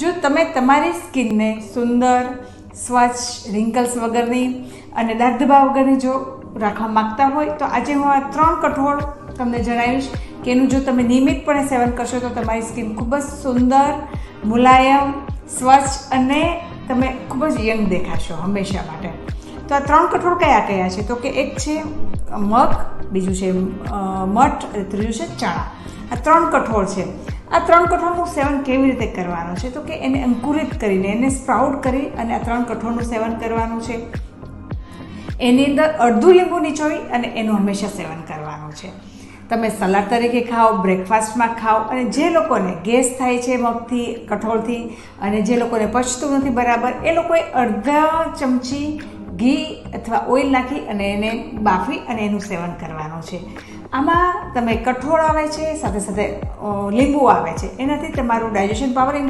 જો તમે તમારી સ્કિનને સુંદર, સ્વચ્છ, રિંકલ્સ વગરની અને દાગ ધબ્બા વગરની જો રાખવા માગતા હોય તો આજે હું આ 3 કઠોળ તમને જણાવીશ કે એનું જો તમે નિયમિતપણે સેવન કરશો તો તમારી સ્કિન ખૂબ જ સુંદર, મુલાયમ, સ્વચ્છ અને તમે ખૂબ જ યંગ દેખાશો હંમેશા માટે. તો આ 3 કઠોળ કયા કયા છે? તો કે એક છે મગ, બીજું છે મઠ અને ત્રીજું છે ચણા. આ 3 કઠોળ છે. આ 3 કઠોળનું સેવન કેવી રીતે કરવાનું છે? તો કે એને અંકુરિત કરીને, એને સ્પ્રાઉટ કરી અને આ 3 કઠોળનું સેવન કરવાનું છે. એની અંદર અડધું લીંબુ નીચોવી અને એનું હંમેશા સેવન કરવાનું છે. તમે સલાડ તરીકે ખાઓ, બ્રેકફાસ્ટમાં ખાઓ, અને જે લોકોને ગેસ થાય છે મગથી, કઠોળથી, અને જે લોકોને પચતું નથી બરાબર, એ લોકોએ અડધા ચમચી ઘી અથવા ઓઇલ નાખી અને એને બાફી અને એનું સેવન કરવાનું છે. આમાં તમે કઠોળ આવે છે, સાથે સાથે લીંબુ આવે છે, એનાથી તમારું ડાયજેશન પાવર